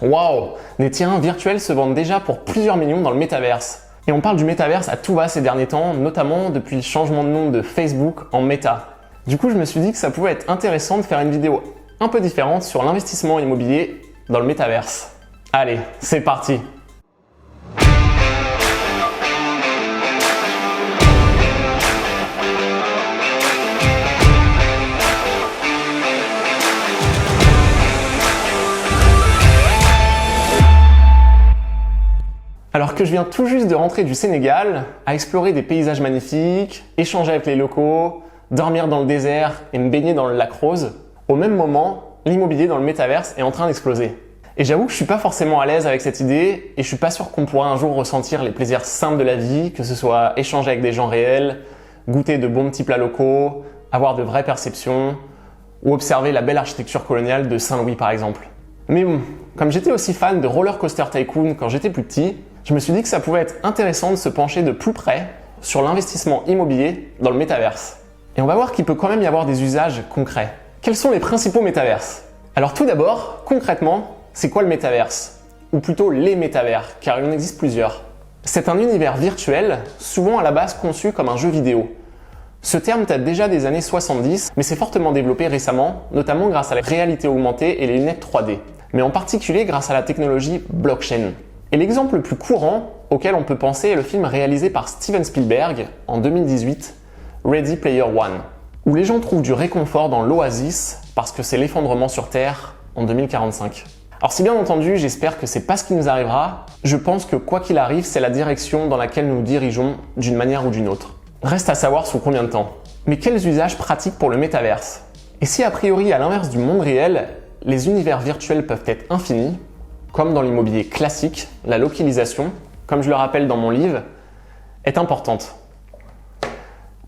Waouh! Des terrains virtuels se vendent déjà pour plusieurs millions dans le métaverse. Et on parle du métaverse à tout va ces derniers temps, notamment depuis le changement de nom de Facebook en Meta. Du coup, je me suis dit que ça pouvait être intéressant de faire une vidéo un peu différente sur l'investissement immobilier dans le métaverse. Allez, c'est parti! Alors que je viens tout juste de rentrer du Sénégal, à explorer des paysages magnifiques, échanger avec les locaux, dormir dans le désert et me baigner dans le lac Rose, au même moment, l'immobilier dans le métaverse est en train d'exploser. Et j'avoue que je suis pas forcément à l'aise avec cette idée et je suis pas sûr qu'on pourra un jour ressentir les plaisirs simples de la vie, que ce soit échanger avec des gens réels, goûter de bons petits plats locaux, avoir de vraies perceptions ou observer la belle architecture coloniale de Saint-Louis par exemple. Mais bon, comme j'étais aussi fan de Roller Coaster Tycoon quand j'étais plus petit, je me suis dit que ça pouvait être intéressant de se pencher de plus près sur l'investissement immobilier dans le métaverse. Et on va voir qu'il peut quand même y avoir des usages concrets. Quels sont les principaux métaverses? Alors tout d'abord, concrètement, c'est quoi le métaverse? Ou plutôt les métavers, car il en existe plusieurs. C'est un univers virtuel, souvent à la base conçu comme un jeu vidéo. Ce terme date déjà des années 70, mais s'est fortement développé récemment, notamment grâce à la réalité augmentée et les lunettes 3D, mais en particulier grâce à la technologie blockchain. Et l'exemple le plus courant auquel on peut penser est le film réalisé par Steven Spielberg en 2018, Ready Player One, où les gens trouvent du réconfort dans l'oasis parce que c'est l'effondrement sur Terre en 2045. Alors si bien entendu, j'espère que c'est pas ce qui nous arrivera, je pense que quoi qu'il arrive, c'est la direction dans laquelle nous nous dirigeons d'une manière ou d'une autre. Reste à savoir sous combien de temps. Mais quels usages pratiques pour le métaverse? Et si a priori, à l'inverse du monde réel, les univers virtuels peuvent être infinis, comme dans l'immobilier classique, la localisation, comme je le rappelle dans mon livre, est importante.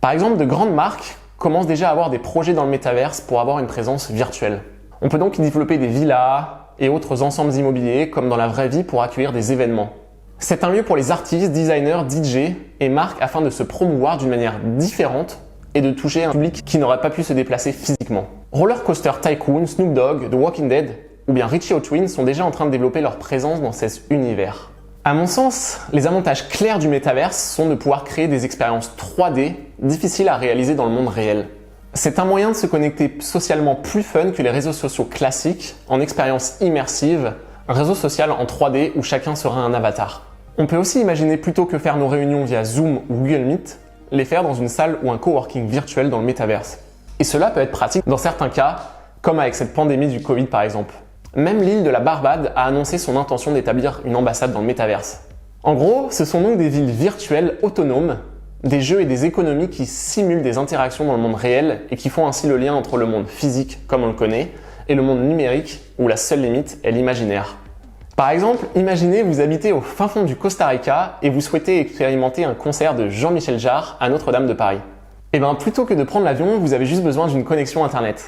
Par exemple, de grandes marques commencent déjà à avoir des projets dans le métaverse pour avoir une présence virtuelle. On peut donc y développer des villas et autres ensembles immobiliers comme dans la vraie vie pour accueillir des événements. C'est un lieu pour les artistes, designers, DJ et marques afin de se promouvoir d'une manière différente et de toucher un public qui n'aurait pas pu se déplacer physiquement. Roller Coaster Tycoon, Snoop Dogg, The Walking Dead ou bien Richie O'Twin sont déjà en train de développer leur présence dans ces univers. À mon sens, les avantages clairs du métaverse sont de pouvoir créer des expériences 3D difficiles à réaliser dans le monde réel. C'est un moyen de se connecter socialement plus fun que les réseaux sociaux classiques en expérience immersive, un réseau social en 3D où chacun sera un avatar. On peut aussi imaginer plutôt que faire nos réunions via Zoom ou Google Meet, les faire dans une salle ou un coworking virtuel dans le métaverse. Et cela peut être pratique dans certains cas, comme avec cette pandémie du Covid par exemple. Même l'île de la Barbade a annoncé son intention d'établir une ambassade dans le métaverse. En gros, ce sont donc des villes virtuelles autonomes, des jeux et des économies qui simulent des interactions dans le monde réel et qui font ainsi le lien entre le monde physique, comme on le connaît, et le monde numérique, où la seule limite est l'imaginaire. Par exemple, imaginez vous habitez au fin fond du Costa Rica et vous souhaitez expérimenter un concert de Jean-Michel Jarre à Notre-Dame de Paris. Et bien, plutôt que de prendre l'avion, vous avez juste besoin d'une connexion internet.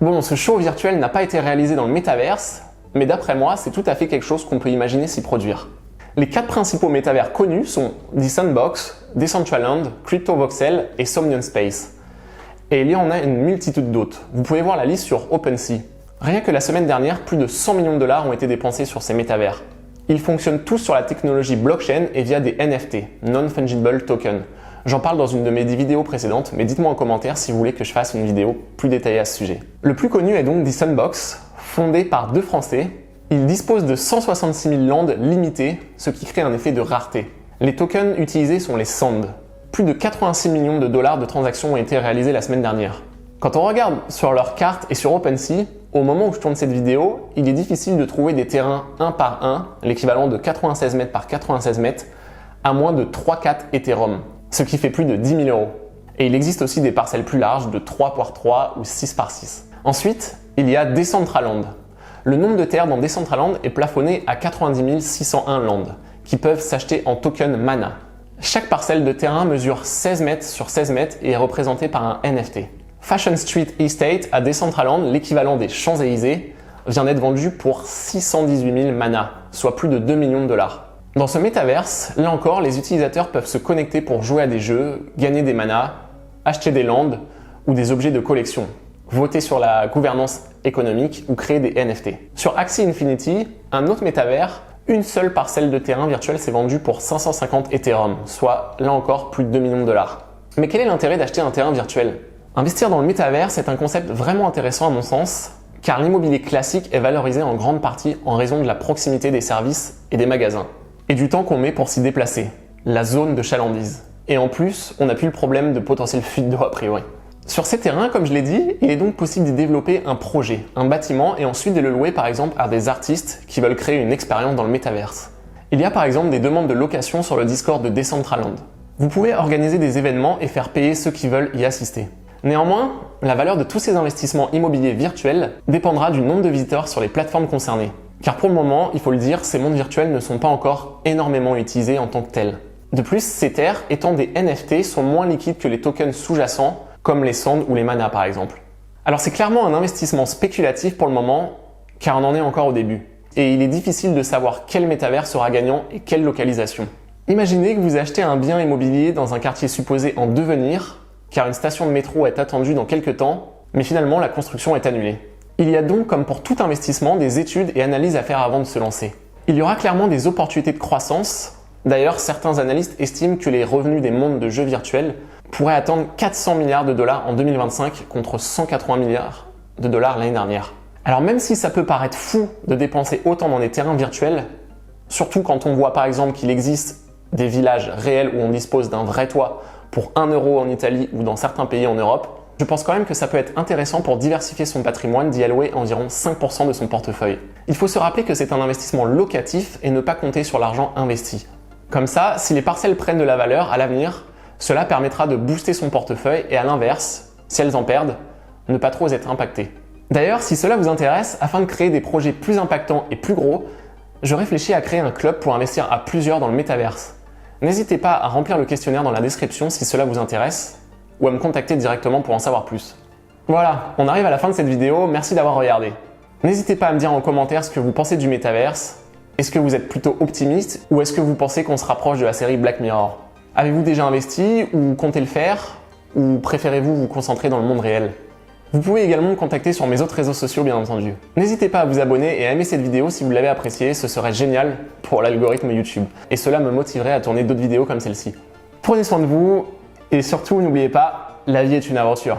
Bon, ce show virtuel n'a pas été réalisé dans le métaverse, mais d'après moi, c'est tout à fait quelque chose qu'on peut imaginer s'y produire. Les 4 principaux métavers connus sont The Sandbox, Decentraland, CryptoVoxel et Somnium Space. Et il y en a une multitude d'autres. Vous pouvez voir la liste sur OpenSea. Rien que la semaine dernière, plus de 100 millions de dollars ont été dépensés sur ces métavers. Ils fonctionnent tous sur la technologie blockchain et via des NFT, Non-Fungible Token. J'en parle dans une de mes vidéos précédentes, mais dites-moi en commentaire si vous voulez que je fasse une vidéo plus détaillée à ce sujet. Le plus connu est donc The Sandbox, fondé par 2 Français. Il dispose de 166 000 landes limitées, ce qui crée un effet de rareté. Les tokens utilisés sont les Sand. Plus de 86 millions de dollars de transactions ont été réalisées la semaine dernière. Quand on regarde sur leur carte et sur OpenSea, au moment où je tourne cette vidéo, il est difficile de trouver des terrains 1 par 1, l'équivalent de 96 mètres par 96 mètres, à moins de 3-4 Ethereum, ce qui fait plus de 10 000 €. Et il existe aussi des parcelles plus larges de 3 par 3 ou 6 par 6. Ensuite, il y a Decentraland. Le nombre de terres dans Decentraland est plafonné à 90 601 land, qui peuvent s'acheter en token mana. Chaque parcelle de terrain mesure 16 mètres sur 16 mètres et est représentée par un NFT. Fashion Street Estate à Decentraland, l'équivalent des Champs-Élysées, vient d'être vendu pour 618 000 mana, soit plus de 2 millions de dollars. Dans ce métaverse, là encore, les utilisateurs peuvent se connecter pour jouer à des jeux, gagner des manas, acheter des lands ou des objets de collection, voter sur la gouvernance économique ou créer des NFT. Sur Axie Infinity, un autre métavers, une seule parcelle de terrain virtuel s'est vendue pour 550 Ethereum, soit là encore plus de 2 millions de dollars. Mais quel est l'intérêt d'acheter un terrain virtuel? Investir dans le métavers, c'est un concept vraiment intéressant à mon sens, car l'immobilier classique est valorisé en grande partie en raison de la proximité des services et des magasins, et du temps qu'on met pour s'y déplacer, la zone de chalandise. Et en plus, on n'a plus le problème de potentielle fuite d'eau a priori. Sur ces terrains, comme je l'ai dit, il est donc possible d'y développer un projet, un bâtiment, et ensuite de le louer par exemple à des artistes qui veulent créer une expérience dans le métaverse. Il y a par exemple des demandes de location sur le Discord de Decentraland. Vous pouvez organiser des événements et faire payer ceux qui veulent y assister. Néanmoins, la valeur de tous ces investissements immobiliers virtuels dépendra du nombre de visiteurs sur les plateformes concernées. Car pour le moment, il faut le dire, ces mondes virtuels ne sont pas encore énormément utilisés en tant que tels. De plus, ces terres, étant des NFT, sont moins liquides que les tokens sous-jacents, comme les Sand ou les Mana par exemple. Alors c'est clairement un investissement spéculatif pour le moment, car on en est encore au début. Et il est difficile de savoir quel métavers sera gagnant et quelle localisation. Imaginez que vous achetez un bien immobilier dans un quartier supposé en devenir, car une station de métro est attendue dans quelques temps, mais finalement la construction est annulée. Il y a donc, comme pour tout investissement, des études et analyses à faire avant de se lancer. Il y aura clairement des opportunités de croissance. D'ailleurs, certains analystes estiment que les revenus des mondes de jeux virtuels pourraient atteindre 400 milliards de dollars en 2025 contre 180 milliards de dollars l'année dernière. Alors même si ça peut paraître fou de dépenser autant dans des terrains virtuels, surtout quand on voit par exemple qu'il existe des villages réels où on dispose d'un vrai toit pour 1 euro en Italie ou dans certains pays en Europe, je pense quand même que ça peut être intéressant pour diversifier son patrimoine d'y allouer environ 5% de son portefeuille. Il faut se rappeler que c'est un investissement locatif et ne pas compter sur l'argent investi. Comme ça, si les parcelles prennent de la valeur à l'avenir, cela permettra de booster son portefeuille et à l'inverse, si elles en perdent, ne pas trop être impactées. D'ailleurs, si cela vous intéresse, afin de créer des projets plus impactants et plus gros, je réfléchis à créer un club pour investir à plusieurs dans le métaverse. N'hésitez pas à remplir le questionnaire dans la description si cela vous intéresse ou à me contacter directement pour en savoir plus. Voilà, on arrive à la fin de cette vidéo, merci d'avoir regardé. N'hésitez pas à me dire en commentaire ce que vous pensez du métaverse. Est-ce que vous êtes plutôt optimiste ou est-ce que vous pensez qu'on se rapproche de la série Black Mirror? Avez-vous déjà investi ou comptez le faire ou préférez-vous vous concentrer dans le monde réel? Vous pouvez également me contacter sur mes autres réseaux sociaux bien entendu. N'hésitez pas à vous abonner et à aimer cette vidéo si vous l'avez appréciée, ce serait génial pour l'algorithme YouTube et cela me motiverait à tourner d'autres vidéos comme celle-ci. Prenez soin de vous et surtout n'oubliez pas, la vie est une aventure.